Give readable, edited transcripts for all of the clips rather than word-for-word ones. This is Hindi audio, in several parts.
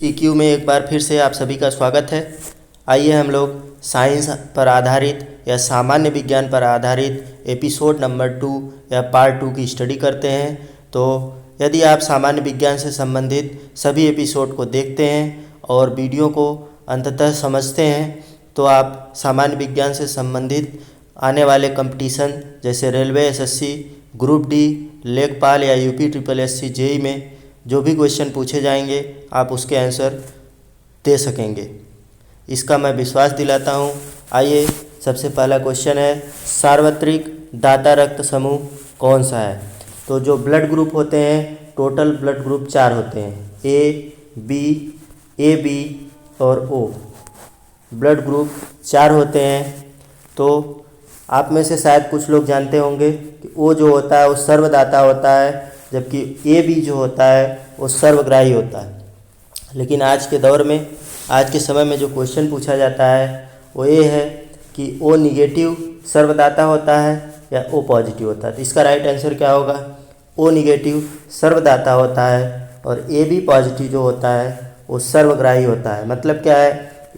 EQ में एक बार फिर से आप सभी का स्वागत है। आइए हम लोग साइंस पर आधारित या सामान्य विज्ञान पर आधारित एपिसोड नंबर 2 या पार्ट 2 की स्टडी करते हैं। तो यदि आप सामान्य विज्ञान से संबंधित सभी एपिसोड को देखते हैं और वीडियो को अंततः समझते हैं तो आप सामान्य विज्ञान से संबंधित आने वाले कंपटीशन जैसे रेलवे SSC, ग्रुप डी, लेखपाल या UP SSC JEE में जो भी क्वेश्चन पूछे जाएंगे आप उसके आंसर दे सकेंगे, इसका मैं विश्वास दिलाता हूँ। आइए सबसे पहला क्वेश्चन है, सार्वत्रिक दाता रक्त समूह कौन सा है? तो जो ब्लड ग्रुप होते हैं, टोटल ब्लड ग्रुप 4 होते हैं, AB और O। ब्लड ग्रुप 4 होते हैं। तो आप में से शायद कुछ लोग जानते होंगे कि O जो होता है वो सर्वदाता होता है, जबकि AB जो होता है वो सर्वग्राही होता है। लेकिन आज के दौर में, आज के समय में जो क्वेश्चन पूछा जाता है वो ये है कि O निगेटिव सर्वदाता होता है या O पॉजिटिव होता है। तो इसका राइट आंसर क्या होगा? O निगेटिव सर्वदाता होता है और AB पॉजिटिव जो होता है वो सर्वग्राही होता है। मतलब क्या है?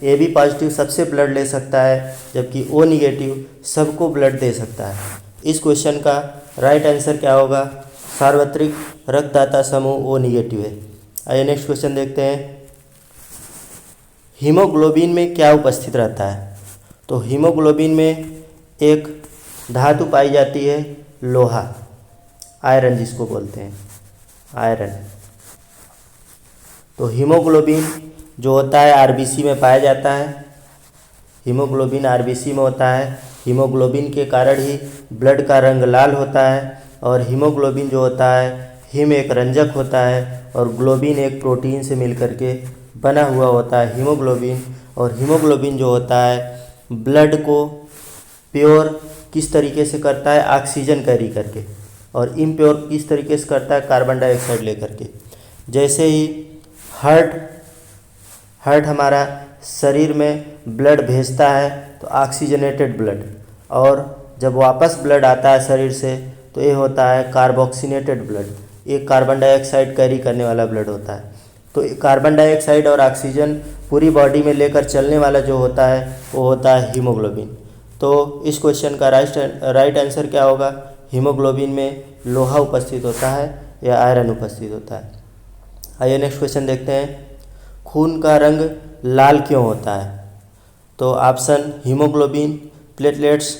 AB पॉजिटिव सबसे ब्लड ले सकता है, जबकि O निगेटिव सबको ब्लड दे सकता है। इस क्वेश्चन का राइट आंसर क्या होगा? सार्वत्रिक रक्तदाता समूह O निगेटिव है। आइए नेक्स्ट क्वेश्चन देखते हैं, हीमोग्लोबिन में क्या उपस्थित रहता है? तो हीमोग्लोबिन में एक धातु पाई जाती है, लोहा, आयरन जिसको बोलते हैं, आयरन। तो हीमोग्लोबिन जो होता है RBC में पाया जाता है। हीमोग्लोबिन RBC में होता है। हीमोग्लोबिन के कारण ही ब्लड का रंग लाल होता है। और हीमोग्लोबिन जो होता है, हीम एक रंजक होता है और ग्लोबिन एक प्रोटीन से मिलकर के बना हुआ होता है हीमोग्लोबिन। और हीमोग्लोबिन जो होता है ब्लड को प्योर किस तरीके से करता है? ऑक्सीजन कैरी करके। और इम्प्योर किस तरीके से करता है? कार्बन डाइऑक्साइड लेकर के। जैसे ही हार्ट हमारा शरीर में ब्लड भेजता है तो ऑक्सीजनेटेड ब्लड, और जब वापस ब्लड आता है शरीर से तो ये होता है कार्बोक्सीनेटेड ब्लड। ये कार्बन डाइऑक्साइड कैरी करने वाला ब्लड होता है। तो कार्बन डाइऑक्साइड और ऑक्सीजन पूरी बॉडी में लेकर चलने वाला जो होता है वो होता है हीमोग्लोबिन। तो इस क्वेश्चन का राइट आंसर क्या होगा? हीमोग्लोबिन में लोहा उपस्थित होता है या आयरन उपस्थित होता है। आइए नेक्स्ट क्वेश्चन देखते हैं, खून का रंग लाल क्यों होता है? तो ऑप्शन हीमोग्लोबिन, प्लेटलेट्स,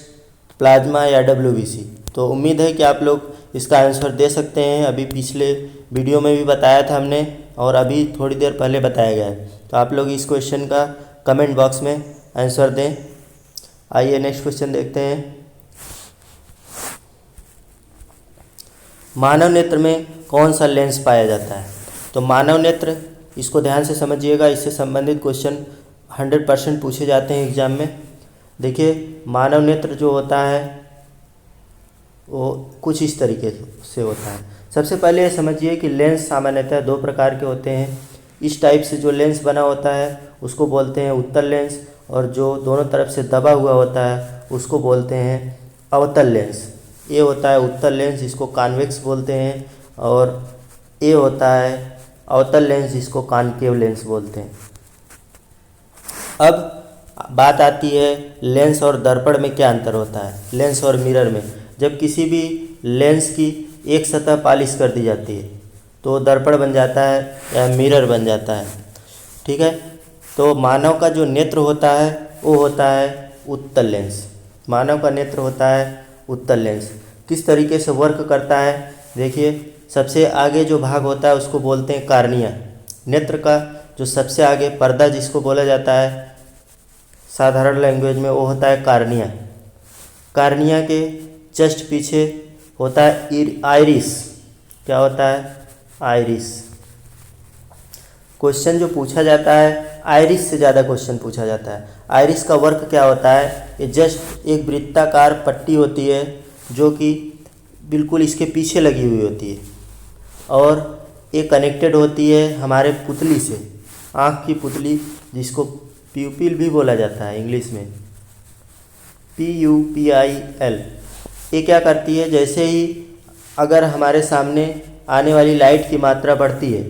प्लाज्मा या WBC। तो उम्मीद है कि आप लोग इसका आंसर दे सकते हैं। अभी पिछले वीडियो में भी बताया था हमने और अभी थोड़ी देर पहले बताया गया है। तो आप लोग इस क्वेश्चन का कमेंट बॉक्स में आंसर दें। आइए नेक्स्ट क्वेश्चन देखते हैं, मानव नेत्र में कौन सा लेंस पाया जाता है? तो मानव नेत्र, इसको ध्यान से समझिएगा, इससे संबंधित क्वेश्चन 100% पूछे जाते हैं एग्जाम में। देखिए, मानव नेत्र जो होता है वो कुछ इस तरीके से होता है। सबसे पहले समझिए कि लेंस सामान्यतः 2 प्रकार के होते हैं। इस टाइप से जो लेंस बना होता है उसको बोलते हैं उत्तल लेंस, और जो दोनों तरफ से दबा हुआ होता है उसको बोलते हैं अवतल लेंस। ये होता है उत्तल लेंस, जिसको कॉन्वेक्स बोलते हैं, और ये होता है अवतल लेंस, जिसको कॉनकेव लेंस बोलते हैं। अब बात आती है लेंस और दर्पण में क्या अंतर होता है, लेंस और मिरर में। जब किसी भी लेंस की एक सतह पॉलिश कर दी जाती है तो दर्पण बन जाता है या मिरर बन जाता है, ठीक है। तो मानव का जो नेत्र होता है वो होता है उत्तल लेंस। मानव का नेत्र होता है उत्तल लेंस। किस तरीके से वर्क करता है? देखिए, सबसे आगे जो भाग होता है उसको बोलते हैं कार्निया। नेत्र का जो सबसे आगे पर्दा जिसको बोला जाता है साधारण लैंग्वेज में, वो होता है कार्निया। कार्निया के जस्ट पीछे होता है आइरिस। क्या होता है? आइरिस। क्वेश्चन जो पूछा जाता है आइरिस से ज़्यादा क्वेश्चन पूछा जाता है। आइरिस का वर्क क्या होता है? ये जस्ट एक वृत्ताकार पट्टी होती है जो कि बिल्कुल इसके पीछे लगी हुई होती है, और ये कनेक्टेड होती है हमारे पुतली से, आँख की पुतली, जिसको प्यूपिल भी बोला जाता है इंग्लिश में, PUPIL। ये क्या करती है? जैसे ही अगर हमारे सामने आने वाली लाइट की मात्रा बढ़ती है,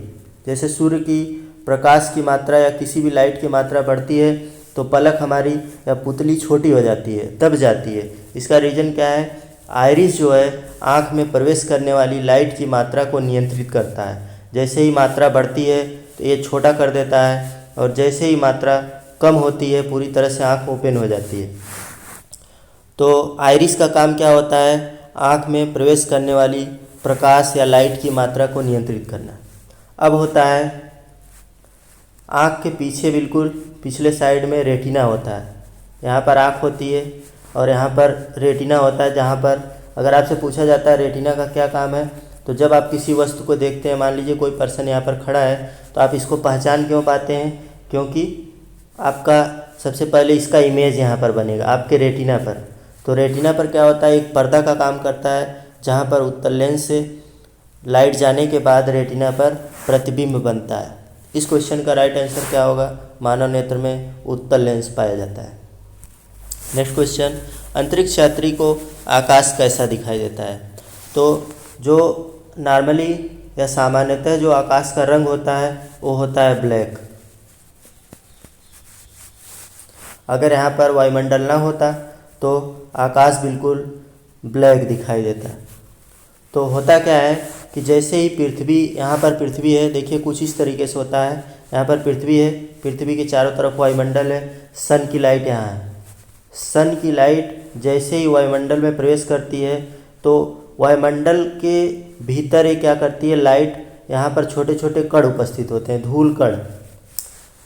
जैसे सूर्य की प्रकाश की मात्रा या किसी भी लाइट की मात्रा बढ़ती है तो पलक हमारी या पुतली छोटी हो जाती है, दब जाती है। इसका रीज़न क्या है? आइरिस जो है आँख में प्रवेश करने वाली लाइट की मात्रा को नियंत्रित करता है। जैसे ही मात्रा बढ़ती है तो ये छोटा कर देता है, और जैसे ही मात्रा कम होती है पूरी तरह से आँख ओपन हो जाती है। तो आइरिस का काम क्या होता है? आँख में प्रवेश करने वाली प्रकाश या लाइट की मात्रा को नियंत्रित करना। अब होता है आँख के पीछे, बिल्कुल पिछले साइड में रेटिना होता है। यहाँ पर आँख होती है और यहाँ पर रेटिना होता है, जहाँ पर अगर आपसे पूछा जाता है रेटिना का क्या काम है, तो जब आप किसी वस्तु को देखते हैं, मान लीजिए कोई पर्सन यहाँ पर खड़ा है, तो आप इसको पहचान क्यों पाते हैं? क्योंकि आपका सबसे पहले इसका इमेज यहाँ पर बनेगा आपके रेटिना पर। तो रेटिना पर क्या होता है? एक पर्दा का काम करता है, जहाँ पर उत्तल लेंस से लाइट जाने के बाद रेटिना पर प्रतिबिंब बनता है। इस क्वेश्चन का राइट आंसर क्या होगा? मानव नेत्र में उत्तल लेंस पाया जाता है। नेक्स्ट क्वेश्चन, अंतरिक्ष यात्री को आकाश कैसा दिखाई देता है? तो जो नॉर्मली या सामान्यतः जो आकाश का रंग होता है वो होता है ब्लैक। अगर यहाँ पर वायुमंडल ना होता तो आकाश बिल्कुल ब्लैक दिखाई देता है। तो होता क्या है कि जैसे ही पृथ्वी, यहाँ पर पृथ्वी है, देखिए कुछ इस तरीके से होता है। यहाँ पर पृथ्वी है, पृथ्वी के चारों तरफ वायुमंडल है, सन की लाइट यहाँ है। सन की लाइट जैसे ही वायुमंडल में प्रवेश करती है तो वायुमंडल के भीतर ये क्या करती है? लाइट, यहाँ पर छोटे छोटे कण उपस्थित होते हैं, धूल कण,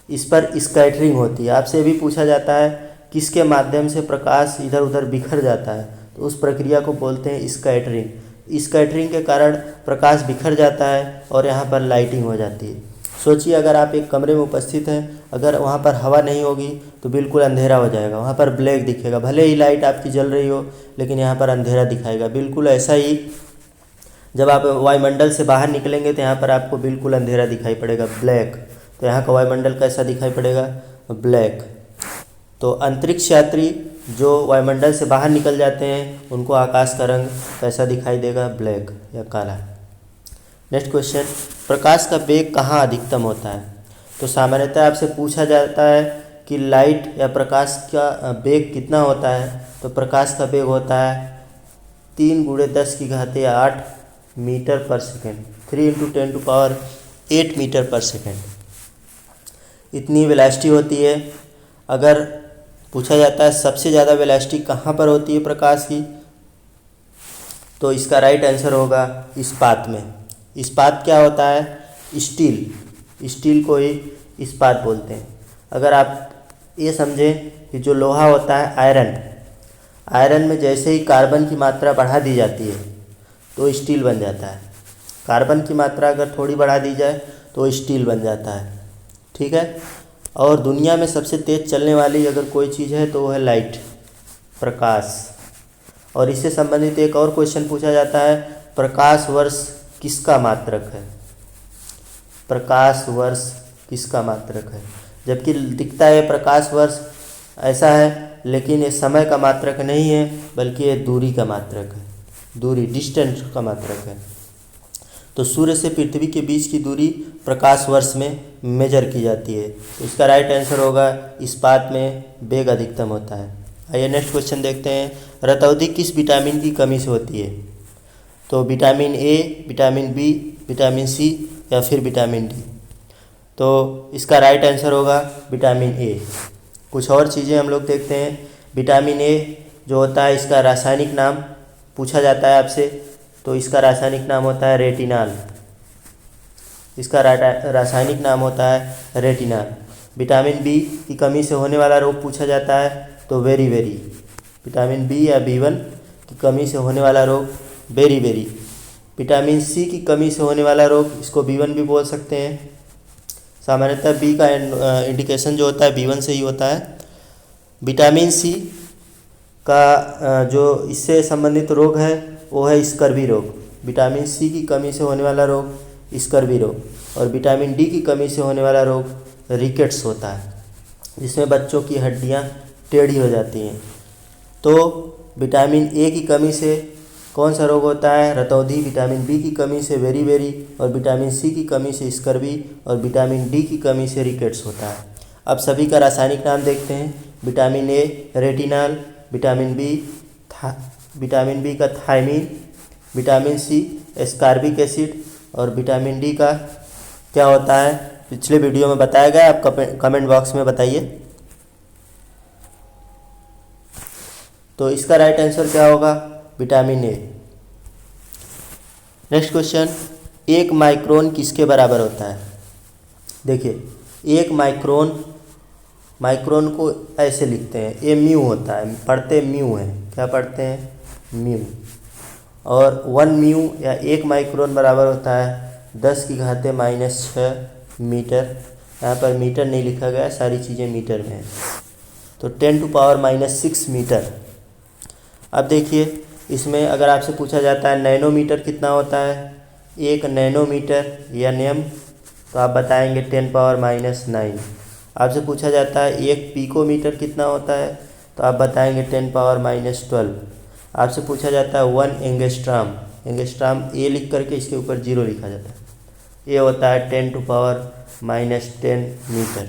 इस पर स्कैटरिंग होती है। आपसे भी पूछा जाता है किसके माध्यम से प्रकाश इधर उधर बिखर जाता है, तो उस प्रक्रिया को बोलते हैं स्कैटरिंग। स्कैटरिंग के कारण प्रकाश बिखर जाता है और यहाँ पर लाइटिंग हो जाती है। सोचिए अगर आप एक कमरे में उपस्थित हैं, अगर वहाँ पर हवा नहीं होगी तो बिल्कुल अंधेरा हो जाएगा, वहाँ पर ब्लैक दिखेगा। भले ही लाइट आपकी जल रही हो लेकिन यहाँ पर अंधेरा दिखाएगा। बिल्कुल ऐसा ही जब आप वायुमंडल से बाहर निकलेंगे तो यहाँ पर आपको बिल्कुल अंधेरा दिखाई पड़ेगा, ब्लैक। तो यहाँ का वायुमंडल कैसा दिखाई पड़ेगा? ब्लैक। तो अंतरिक्ष यात्री जो वायुमंडल से बाहर निकल जाते हैं उनको आकाश का रंग कैसा दिखाई देगा? ब्लैक या काला। नेक्स्ट क्वेश्चन, प्रकाश का वेग कहाँ अधिकतम होता है? तो सामान्यतः आपसे पूछा जाता है कि लाइट या प्रकाश का वेग कितना होता है, तो प्रकाश का वेग होता है 3 × 10⁸ मीटर पर सेकेंड, 3 × 10⁸ मीटर पर सेकेंड, इतनी वेलोसिटी होती है। अगर पूछा जाता है सबसे ज़्यादा वेलोसिटी कहाँ पर होती है प्रकाश की, तो इसका राइट आंसर होगा इस्पात में। इस्पात क्या होता है? स्टील, स्टील को ही इस्पात बोलते हैं। अगर आप ये समझें कि जो लोहा होता है आयरन, आयरन में जैसे ही कार्बन की मात्रा बढ़ा दी जाती है तो स्टील बन जाता है। कार्बन की मात्रा अगर थोड़ी बढ़ा दी जाए तो स्टील बन जाता है, ठीक है। और दुनिया में सबसे तेज़ चलने वाली अगर कोई चीज़ है तो वो है लाइट, प्रकाश। और इससे संबंधित एक और क्वेश्चन पूछा जाता है, प्रकाश वर्ष किसका मात्रक है? प्रकाश वर्ष किसका मात्रक है? जबकि दिखता है प्रकाश वर्ष ऐसा है, लेकिन ये समय का मात्रक नहीं है बल्कि ये दूरी का मात्रक है, दूरी, डिस्टेंस का मात्रक है। तो सूर्य से पृथ्वी के बीच की दूरी प्रकाश वर्ष में मेजर की जाती है। तो इसका राइट आंसर होगा इस्पात में वेग अधिकतम होता है। आइए नेक्स्ट क्वेश्चन देखते हैं, रतौंधी किस विटामिन की कमी से होती है? तो vitamin A, vitamin B, vitamin C या फिर विटामिन डी। तो इसका राइट आंसर होगा विटामिन ए। कुछ और चीज़ें हम लोग देखते हैं। विटामिन ए जो होता है इसका रासायनिक नाम पूछा जाता है आपसे, तो इसका रासायनिक नाम होता है रेटिनाल। इसका रासायनिक नाम होता है रेटिनाल। विटामिन बी की कमी से होने वाला रोग पूछा जाता है तो वेरी वेरी। विटामिन बी या B1 की कमी से होने वाला रोग वेरी वेरी। विटामिन सी की कमी से होने वाला रोग, इसको B1 भी बोल सकते हैं। सामान्यतः बी का इंडिकेशन जो होता है B1 से ही होता है। विटामिन सी का जो इससे संबंधित रोग है वो है स्कर्वी रोग। विटामिन सी की कमी से होने वाला रोग स्कर्वी रोग। और विटामिन डी की कमी से होने वाला रोग रिकेट्स होता है, जिसमें बच्चों की हड्डियां टेढ़ी हो जाती हैं। तो विटामिन ए की कमी से कौन सा रोग होता है? रतौंधी। विटामिन बी की कमी से बेरी और विटामिन सी की कमी से स्कर्वी और विटामिन डी की कमी से रिकेट्स होता है। अब सभी का रासायनिक नाम देखते हैं। Vitamin A retinol, vitamin B का thiamine, vitamin C ascorbic acid और विटामिन डी का क्या होता है? पिछले वीडियो में बताया गया, आप कमेंट बॉक्स में बताइए। तो इसका राइट आंसर क्या होगा? विटामिन ए। नेक्स्ट क्वेश्चन, 1 माइक्रोन किसके बराबर होता है? देखिए 1 माइक्रोन को ऐसे लिखते हैं, ये म्यू होता है, पढ़ते म्यू है, क्या पढ़ते हैं? म्यू। और 1 म्यू या 1 माइक्रोन बराबर होता है 10⁻⁻6 मीटर। यहाँ पर मीटर नहीं लिखा गया, सारी चीज़ें मीटर में हैं, तो 10⁻⁻6 मीटर। अब देखिए इसमें अगर आपसे पूछा जाता है नैनोमीटर कितना होता है, 1 नैनोमीटर या नेम, तो आप बताएंगे 10⁻⁻9। आपसे पूछा जाता है 1 पिकोमीटर कितना होता है, तो आप बताएंगे 10⁻⁻12। आपसे पूछा जाता है 1 एंगस्ट्राम ए लिख करके इसके ऊपर 0 लिखा जाता है, ये होता है 10⁻⁻10 मीटर।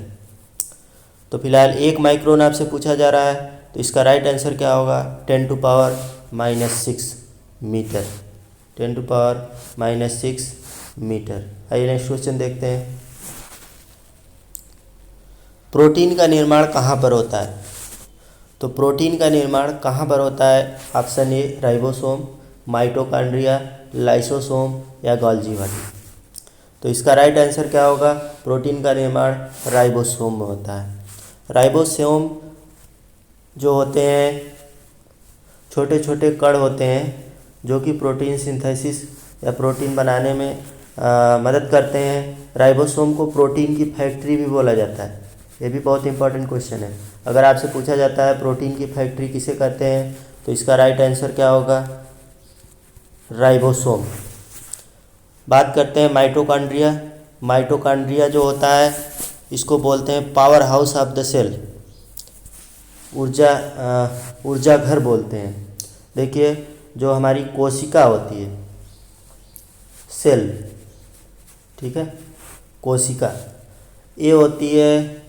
तो फिलहाल 1 माइक्रोन आपसे पूछा जा रहा है, तो इसका राइट आंसर क्या होगा? 10⁻⁻6 मीटर, 10⁻⁻6 मीटर। आइए नेक्स्ट क्वेश्चन देखते हैं। प्रोटीन का निर्माण कहाँ पर होता है? तो प्रोटीन का निर्माण कहाँ पर होता है? Option A ribosome, mitochondria, lysosome या गोल्जी बॉडी। तो इसका राइट आंसर क्या होगा? प्रोटीन का निर्माण राइबोसोम में होता है। राइबोसोम जो होते हैं छोटे छोटे कण होते हैं जो कि प्रोटीन सिंथेसिस या प्रोटीन बनाने में मदद करते हैं। राइबोसोम को प्रोटीन की फैक्ट्री भी बोला जाता है, ये भी बहुत इंपॉर्टेंट क्वेश्चन है। अगर आपसे पूछा जाता है प्रोटीन की फैक्ट्री किसे कहते हैं, तो इसका राइट आंसर क्या होगा? राइबोसोम। बात करते हैं माइटोकॉन्ड्रिया। माइटोकॉन्ड्रिया जो होता है इसको बोलते हैं powerhouse of the cell, ऊर्जा घर बोलते हैं। देखिए जो हमारी कोशिका होती है, सेल, ठीक है, कोशिका, ये होती है,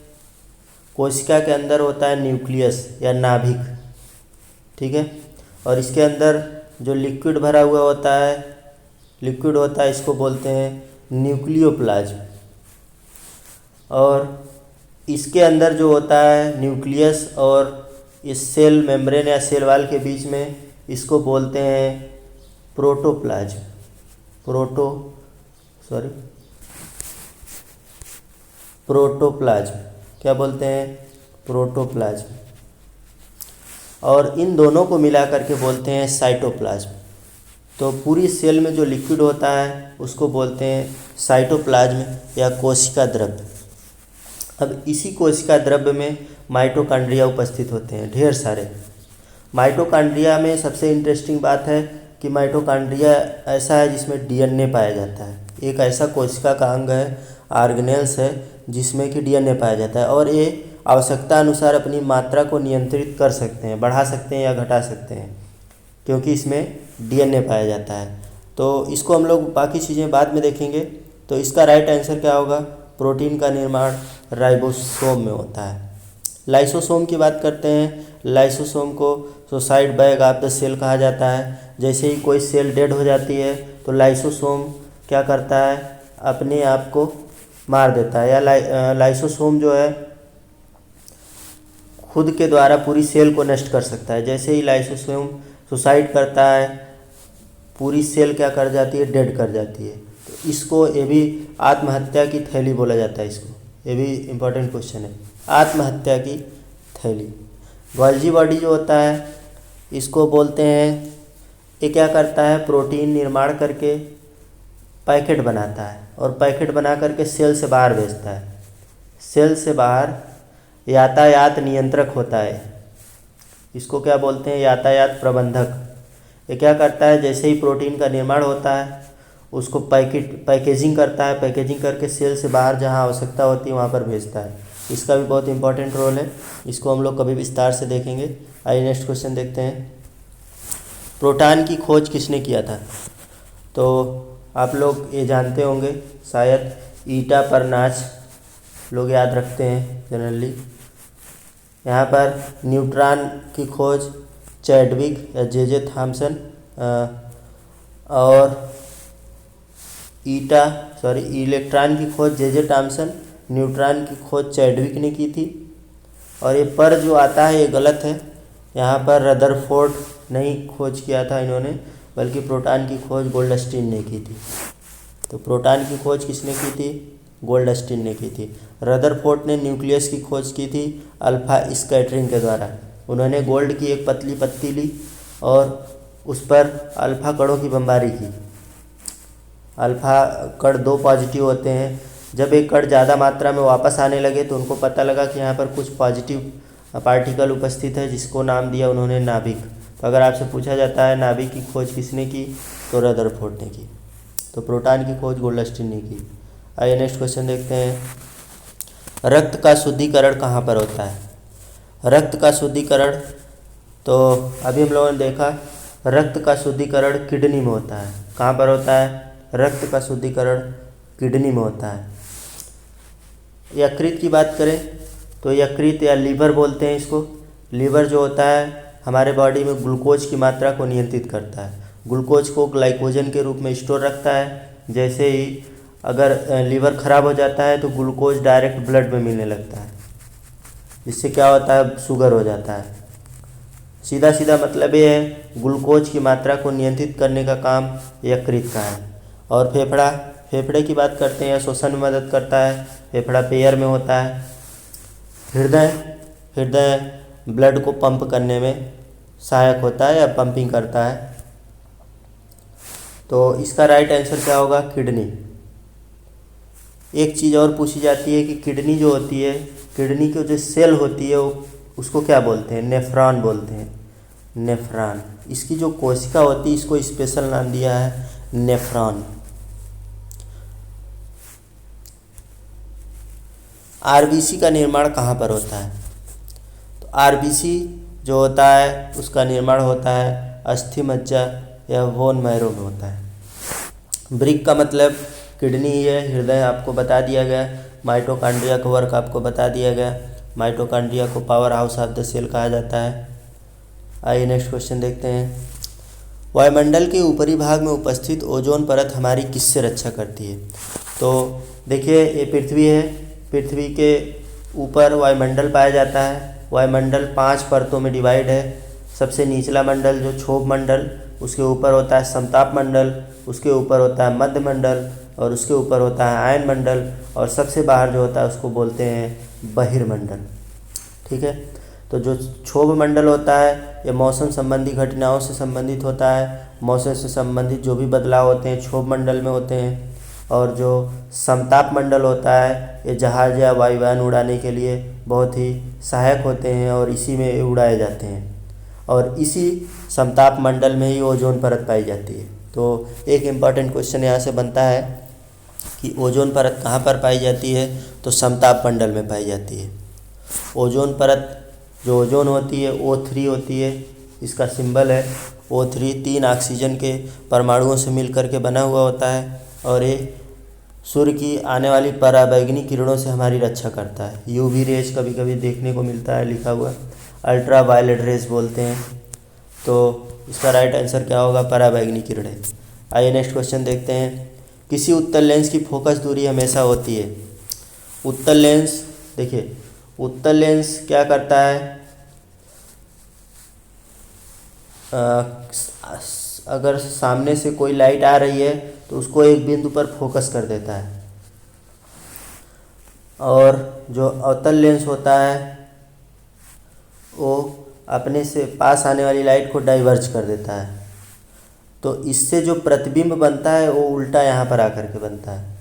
कोशिका के अंदर होता है न्यूक्लियस या नाभिक, ठीक है, और इसके अंदर जो लिक्विड भरा हुआ होता है इसको बोलते हैं न्यूक्लियोप्लाज्म। और इसके अंदर जो होता है न्यूक्लियस और इस सेल मेम्ब्रेन या सेल वॉल के बीच में, इसको बोलते हैं प्रोटोप्लाज्म। प्रोटोप्लाज्म क्या बोलते हैं? प्रोटोप्लाज्म। और इन दोनों को मिला करके बोलते हैं साइटोप्लाज्म। तो पूरी सेल में जो लिक्विड होता है उसको बोलते हैं साइटोप्लाज्म या कोशिका द्रव्य। अब इसी कोशिका द्रव्य में माइटोकॉन्ड्रिया उपस्थित होते हैं, ढेर सारे। माइटोकॉन्ड्रिया में सबसे इंटरेस्टिंग बात है कि माइटोकॉन्ड्रिया ऐसा है जिसमें डीएनए पाया जाता है। एक ऐसा कोशिका का अंग है, ऑर्गेनेल्स है, जिसमें कि डीएनए पाया जाता है, और ये आवश्यकता अनुसार अपनी मात्रा को नियंत्रित कर सकते हैं, बढ़ा सकते हैं या घटा सकते हैं, क्योंकि इसमें डीएनए पाया जाता है। तो इसको हम लोग बाकी चीज़ें बाद में देखेंगे। तो इसका राइट आंसर क्या होगा? प्रोटीन का निर्माण राइबोसोम में होता है। लाइसोसोम की बात करते हैं। लाइसोसोम को suicide bag of the cell कहा जाता है। जैसे ही कोई सेल डेड हो जाती है तो लाइसोसोम क्या करता है? अपने आप को मार देता है, या लाइसोसोम जो है खुद के द्वारा पूरी सेल को नष्ट कर सकता है। जैसे ही लाइसोसोम सुसाइड करता है, पूरी सेल क्या कर जाती है? डेड कर जाती है। तो इसको, ये भी आत्महत्या की थैली बोला जाता है इसको, ये भी इम्पोर्टेंट क्वेश्चन है, आत्महत्या की थैली। गोल्जी बॉडी जो होता है इसको बोलते हैं, ये क्या करता है? प्रोटीन निर्माण करके पैकेट बनाता है, और पैकेट बना करके सेल से बाहर भेजता है। सेल से बाहर यातायात नियंत्रक होता है, इसको क्या बोलते हैं? यातायात प्रबंधक। ये क्या करता है? जैसे ही प्रोटीन का निर्माण होता है उसको पैकेजिंग करता है, पैकेजिंग करके सेल से बाहर जहाँ आवश्यकता होती है वहाँ पर भेजता है। इसका भी बहुत इंपॉर्टेंट रोल है, इसको हम लोग कभी विस्तार से देखेंगे। आइए नेक्स्ट क्वेश्चन देखते हैं। प्रोटॉन की खोज किसने किया था? तो आप लोग ये जानते होंगे शायद, ईटा परनाच लोग याद रखते हैं जनरली। यहाँ पर न्यूट्रॉन की खोज चैडविक या जे थॉमसन, और इलेक्ट्रॉन की खोज जे थॉमसन, न्यूट्रॉन की खोज चैडविक ने की थी। और ये पर जो आता है ये गलत है, यहाँ पर रदरफोर्ड नहीं खोज किया था इन्होंने, बल्कि प्रोटॉन की खोज गोल्डस्टीन ने की थी। तो प्रोटॉन की खोज किसने की थी? गोल्डस्टीन ने की थी। रदरफोर्ड ने न्यूक्लियस की खोज की थी अल्फा स्कैटरिंग के द्वारा। उन्होंने गोल्ड की एक पतली पत्ती ली और उस पर अल्फा कणों की बमबारी की। अल्फा कण 2 पॉजिटिव होते हैं। जब एक कण ज़्यादा मात्रा में वापस आने लगे तो उनको पता लगा कि यहाँ पर कुछ पॉजिटिव पार्टिकल उपस्थित है, जिसको नाम दिया उन्होंने नाभिक। तो अगर आपसे पूछा जाता है नाभिक की खोज किसने की, तो रदरफोर्ड ने की। तो प्रोटॉन की खोज गोल्डस्टीन ने की। आइए नेक्स्ट क्वेश्चन देखते हैं। रक्त का शुद्धिकरण कहाँ पर होता है? रक्त का शुद्धिकरण, तो अभी हम लोगों ने देखा रक्त का शुद्धिकरण किडनी में होता है। कहाँ पर होता है? रक्त का शुद्धिकरण किडनी में होता है। यकृत की बात करें तो यकृत या लीवर बोलते हैं इसको। लीवर जो होता है हमारे बॉडी में ग्लूकोज की मात्रा को नियंत्रित करता है। ग्लूकोज को ग्लाइकोजन के रूप में स्टोर रखता है। जैसे ही अगर लीवर ख़राब हो जाता है तो ग्लूकोज डायरेक्ट ब्लड में मिलने लगता है, जिससे क्या होता है? शुगर हो जाता है। सीधा सीधा मतलब ये है, ग्लूकोज की मात्रा को नियंत्रित करने का काम यकृत का है। और फेफड़े की बात करते हैं, श्वसन में मदद करता है। फेफड़ा पेयर में होता है। हृदय ब्लड को पंप करने में सहायक होता है या पंपिंग करता है। तो इसका राइट आंसर क्या होगा? किडनी। एक चीज़ और पूछी जाती है कि किडनी जो होती है, किडनी की जो सेल होती है उसको क्या बोलते हैं? नेफ्रॉन बोलते हैं। नेफ्रॉन। इसकी जो कोशिका होती है इसको स्पेशल नाम दिया है नेफ्रॉन। आरबीसी का निर्माण कहाँ पर होता है? तो आरबीसी जो होता है उसका निर्माण होता है अस्थि मज्जा या बोन मैरो में होता है। ब्रिक का मतलब किडनी ही है। हृदय आपको बता दिया गया। माइटोकॉन्ड्रिया का वर्क आपको बता दिया गया। माइटोकॉन्ड्रिया को powerhouse of the cell कहा जाता है। आइए नेक्स्ट क्वेश्चन देखते हैं। वायुमंडल के ऊपरी भाग में उपस्थित ओजोन परत हमारी किससे रक्षा करती है? तो देखिए ये पृथ्वी है। पृथ्वी के ऊपर वायुमंडल पाया जाता है। वायुमंडल 5 परतों में डिवाइड है। सबसे निचला मंडल जो क्षोभ मंडल, उसके ऊपर होता है समताप मंडल, उसके ऊपर होता है मध्य मंडल, और उसके ऊपर होता है आयन मंडल, और सबसे बाहर जो होता है उसको बोलते हैं बहिर्मंडल। ठीक है। तो जो क्षोभ मंडल होता है ये मौसम संबंधी घटनाओं से संबंधित होता है। मौसम से संबंधित जो भी बदलाव होते हैं क्षोभ मंडल में होते हैं। और जो समताप मंडल होता है ये जहाज़ या वायुयान उड़ाने के लिए बहुत ही सहायक होते हैं और इसी में उड़ाए जाते हैं। और इसी समताप मंडल में ही ओजोन परत पाई जाती है। तो एक इम्पॉर्टेंट क्वेश्चन यहाँ से बनता है कि ओजोन परत कहाँ पर पाई जाती है? तो समताप मंडल में पाई जाती है। ओजोन परत जो ओजोन होती है O3 होती है। इसका सिंबल है O3। 3 ऑक्सीजन के परमाणुओं से मिलकर के बना हुआ होता है और ये सूर्य की आने वाली पराबैंगनी किरणों से हमारी रक्षा करता है। यूवी रेज कभी कभी देखने को मिलता है लिखा हुआ, अल्ट्रा वायलेट रेज बोलते हैं। तो इसका राइट आंसर क्या होगा? पराबैंगनी किरणें। आइए नेक्स्ट क्वेश्चन देखते हैं। किसी उत्तल लेंस की फोकस दूरी हमेशा होती है। उत्तल लेंस, देखिए उत्तल लेंस क्या करता है? अगर सामने से कोई लाइट आ रही है तो उसको एक बिंदु पर फोकस कर देता है, और जो अवतल लेंस होता है वो अपने से पास आने वाली लाइट को डाइवर्ज कर देता है। तो इससे जो प्रतिबिंब बनता है वो उल्टा यहाँ पर आकर के बनता है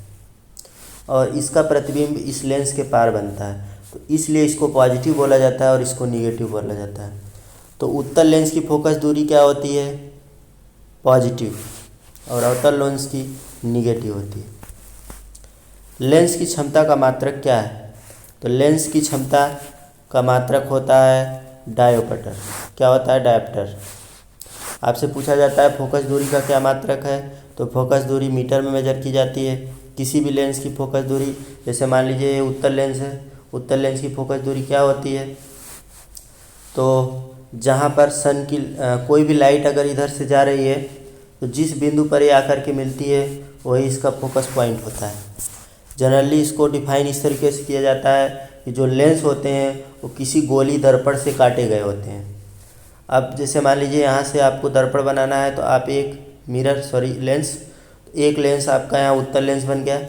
और इसका प्रतिबिंब इस लेंस के पार बनता है। तो इसलिए इसको पॉजिटिव बोला जाता है और इसको निगेटिव बोला जाता है। तो उत्तल लेंस की फोकस दूरी क्या होती है? पॉजिटिव, और अवतल लेंस की निगेटिव होती है। लेंस की क्षमता का मात्रक क्या है? तो लेंस की क्षमता का मात्रक होता है डायोप्टर। क्या होता है? डायोप्टर। आपसे पूछा जाता है फोकस दूरी का क्या मात्रक है, तो फोकस दूरी मीटर में मेजर की जाती है। किसी भी लेंस की फोकस दूरी, जैसे मान लीजिए ये उत्तल लेंस है, उत्तल लेंस की फोकस दूरी क्या होती है, तो जहाँ पर सन की कोई भी लाइट अगर इधर से जा रही है तो जिस बिंदु पर ये आकर के मिलती है वही इसका फोकस पॉइंट होता है। जनरली इसको डिफाइन इस तरीके से किया जाता है कि जो लेंस होते हैं वो किसी गोली दर्पण से काटे गए होते हैं। अब जैसे मान लीजिए यहाँ से आपको दर्पण बनाना है, तो आप एक लेंस आपका यहाँ उत्तल लेंस बन गया।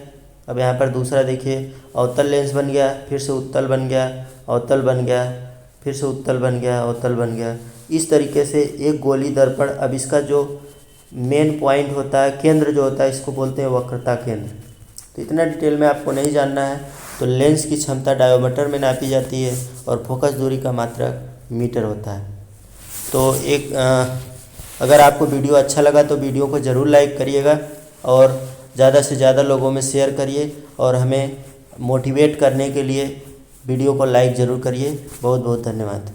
अब यहाँ पर दूसरा देखिए, अवतल लेंस बन गया, फिर से उत्तल बन गया, अवतल बन गया, फिर से उत्तल बन गया, अवतल बन गया। इस तरीके से एक गोली दर्पण, अब इसका जो मेन पॉइंट होता है, केंद्र जो होता है, इसको बोलते हैं वक्रता केंद्र। तो इतना डिटेल में आपको नहीं जानना है। तो लेंस की क्षमता डायोमीटर में नापी जाती है और फोकस दूरी का मात्रक मीटर होता है। तो अगर आपको वीडियो अच्छा लगा तो वीडियो को ज़रूर लाइक करिएगा और ज़्यादा से ज़्यादा लोगों में शेयर करिए, और हमें मोटिवेट करने के लिए वीडियो को लाइक ज़रूर करिए। बहुत बहुत धन्यवाद।